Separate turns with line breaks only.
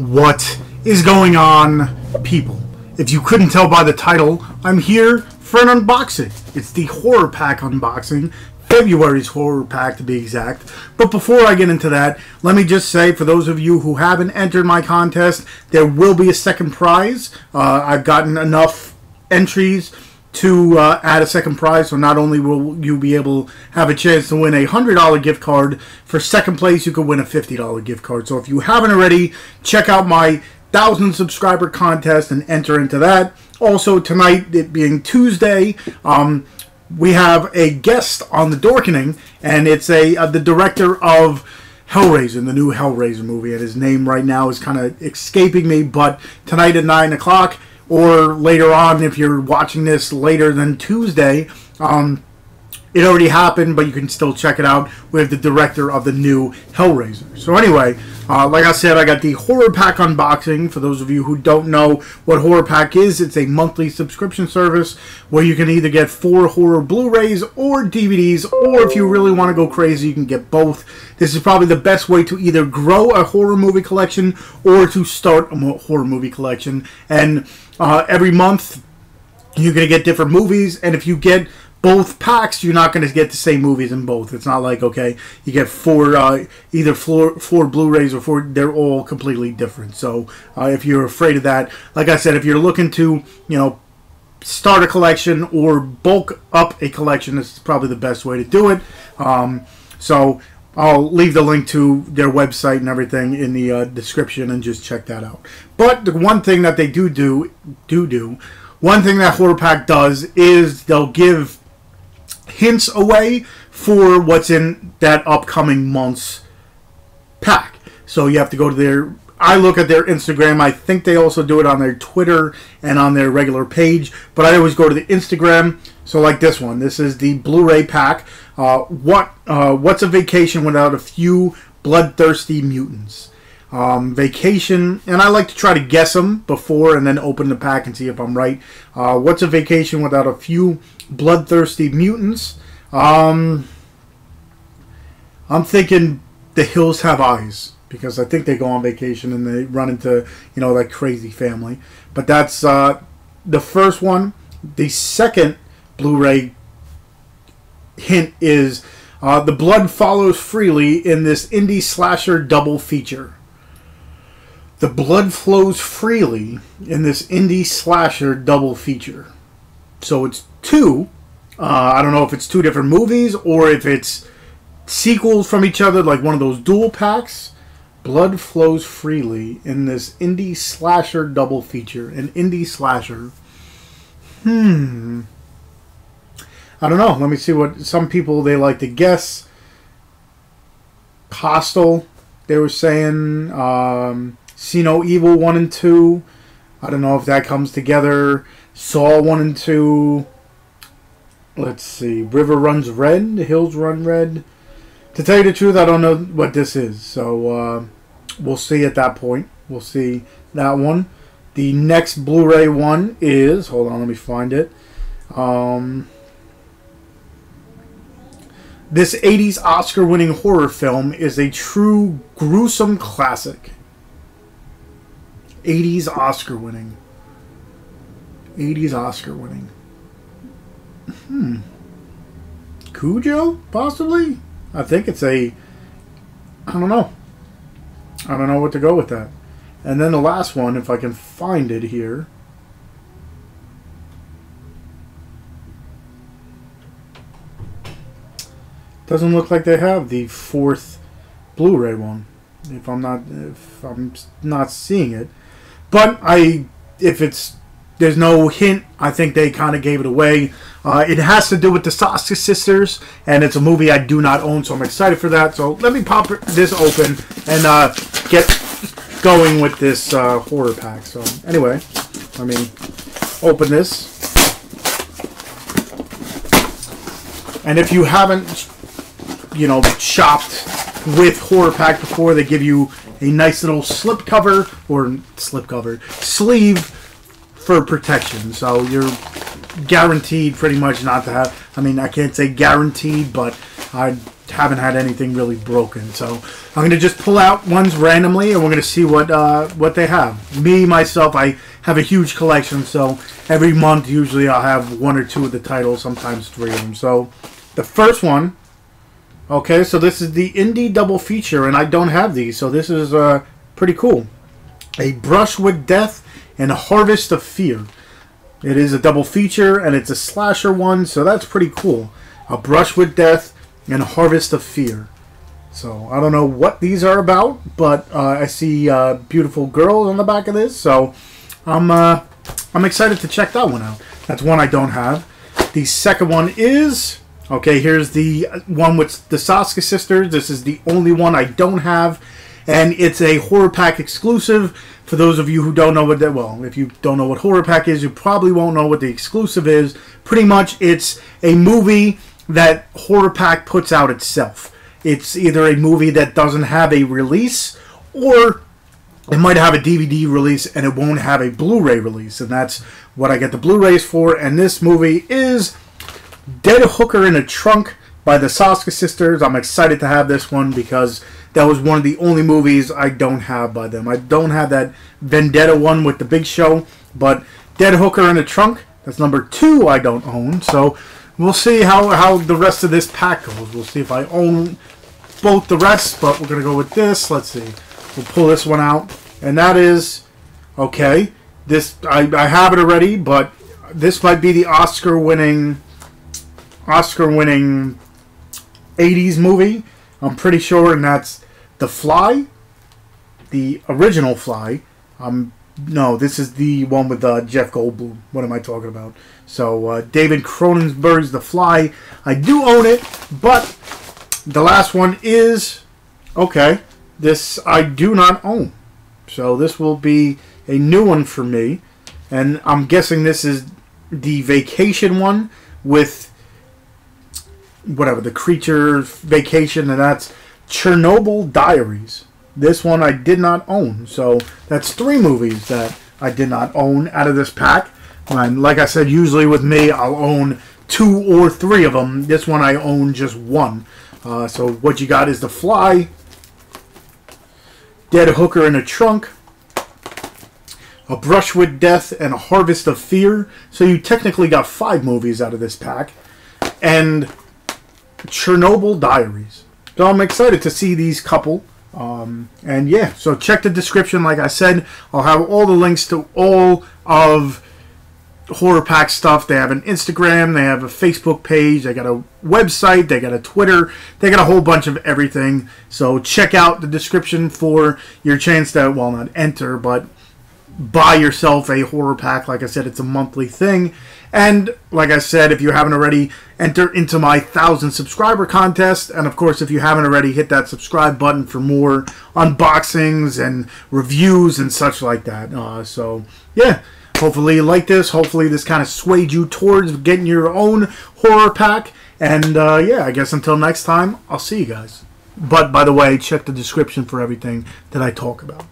What is going on, people? If you couldn't tell by the title, I'm here for an unboxing. It's the horror pack unboxing, February's horror pack to be exact. But before I get into that, let me just say, for those of you who haven't entered my contest, there will be a second prize. I've gotten enough entries to add a second prize, so not only will you be able to have a chance to win a $100 gift card, for second place you could win a $50 gift card. So if you haven't already, check out my 1,000 subscriber contest and enter into that. Also tonight, it being Tuesday, we have a guest on the Dorkening, and it's the director of Hellraiser, the new Hellraiser movie, and his name right now is kind of escaping me, but tonight at 9 o'clock, or later on, if you're watching this later than Tuesday, it already happened, but you can still check it out with the director of the new Hellraiser. So anyway, like I said, I got the Horror Pack unboxing. For those of you who don't know what Horror Pack is, it's a monthly subscription service where you can either get 4 horror Blu Rays or DVDs, or if you really want to go crazy, you can get both. This is probably the best way to either grow a horror movie collection or to start a horror movie collection. And every month, you're going to get different movies, and if you get both packs, you're not going to get the same movies in both. It's not like, okay, you get either four Blu-rays or 4, they're all completely different. So if you're afraid of that, like I said, if you're looking to, start a collection or bulk up a collection, this is probably the best way to do it. So I'll leave the link to their website and everything in the description, and just check that out. But the one thing that they do, one thing that Horror Pack does is they'll give hints away for what's in that upcoming month's pack. So you have to go to I look at their Instagram. I think they also do it on their Twitter and on their regular page, but I always go to the Instagram. So like this one, this is the Blu-ray pack. What's a vacation without a few bloodthirsty mutants? Vacation, and I like to try to guess them before and then open the pack and see if I'm right. What's a vacation without a few bloodthirsty mutants? I'm thinking The Hills Have Eyes, because I think they go on vacation and they run into, that crazy family. But that's the first one. The second Blu-ray hint is the blood follows freely in this indie slasher double feature. The blood flows freely in this indie slasher double feature. So it's 2. I don't know if it's 2 different movies or if it's sequels from each other, like one of those dual packs. Blood flows freely in this indie slasher double feature. An indie slasher. I don't know. Let me see what some people, they like to guess. Hostel, they were saying. See No Evil 1 and 2. I don't know if that comes together. Saw 1 and 2. Let's see. River Runs Red. The Hills Run Red. To tell you the truth, I don't know what this is. So we'll see at that point. We'll see that one. The next Blu-ray one is... Hold on, let me find it. This 80s Oscar-winning horror film is a true gruesome classic. 80s Oscar winning. 80s Oscar winning. Cujo? Possibly? I think it's I don't know. I don't know what to go with that. And then the last one, if I can find it here. Doesn't look like they have the 4th Blu-ray one. If I'm not seeing it. But there's no hint, I think they kind of gave it away. It has to do with the Saska sisters, and it's a movie I do not own, so I'm excited for that. So let me pop this open and get going with this horror pack. So anyway, let me open this. And if you haven't, shopped with Horror Pack before, they give you a nice little sleeve for protection. So you're guaranteed pretty much not to have, I can't say guaranteed, but I haven't had anything really broken. So I'm going to just pull out ones randomly, and we're going to see what they have. Me, myself, I have a huge collection, so every month usually I'll have 1 or 2 of the titles, sometimes 3 of them. So the first one, okay, so this is the indie double feature, and I don't have these, so this is pretty cool. A Brush with Death and a Harvest of Fear. It is a double feature, and it's a slasher one, so that's pretty cool. A Brush with Death and a Harvest of Fear. So I don't know what these are about, but I see beautiful girls on the back of this, so I'm excited to check that one out. That's one I don't have. The second one is, okay, here's the one with the Saska sisters. This is the only one I don't have, and it's a Horror Pack exclusive. For those of you who don't know what that, well, if you don't know what Horror Pack is, you probably won't know what the exclusive is. Pretty much, it's a movie that Horror Pack puts out itself. It's either a movie that doesn't have a release, or it might have a DVD release and it won't have a Blu Ray release, and that's what I get the Blu Rays for. And this movie is Dead Hooker in a Trunk by the Saska sisters. I'm excited to have this one because that was one of the only movies I don't have by them. I don't have that Vendetta one with the Big Show, but Dead Hooker in a Trunk, that's number 2 I don't own. So we'll see how the rest of this pack goes. We'll see if I own both the rest, but we're going to go with this. Let's see. We'll pull this one out. And that is, okay, this, I have it already, but this might be the Oscar-winning 80s movie. I'm pretty sure, and that's The Fly, the original Fly. No, this is the one with Jeff Goldblum. What am I talking about? So, David Cronenberg's The Fly. I do own it, but the last one is, okay, this I do not own. So this will be a new one for me. And I'm guessing this is the Vacation one with whatever, the Creature Vacation, and that's Chernobyl Diaries. This one I did not own. So that's 3 movies that I did not own out of this pack. And like I said, usually with me, I'll own 2 or 3 of them. This one I own just 1. So what you got is The Fly, Dead Hooker in a Trunk, A Brush with Death, and A Harvest of Fear. So you technically got 5 movies out of this pack. And Chernobyl Diaries. So I'm excited to see these couple. And yeah, so check the description. Like I said, I'll have all the links to all of Horror Pack stuff. They have an Instagram, they have a Facebook page, they got a website, they got a Twitter, they got a whole bunch of everything. So check out the description for your chance to, well, not enter, but buy yourself a Horror Pack. Like I said, it's a monthly thing. And like I said, if you haven't already, enter into my 1,000 subscriber contest. And of course, if you haven't already, hit that subscribe button for more unboxings and reviews and such like that. So yeah, hopefully you like this. Hopefully this kind of swayed you towards getting your own Horror Pack. And yeah, I guess until next time, I'll see you guys. But by the way, check the description for everything that I talk about.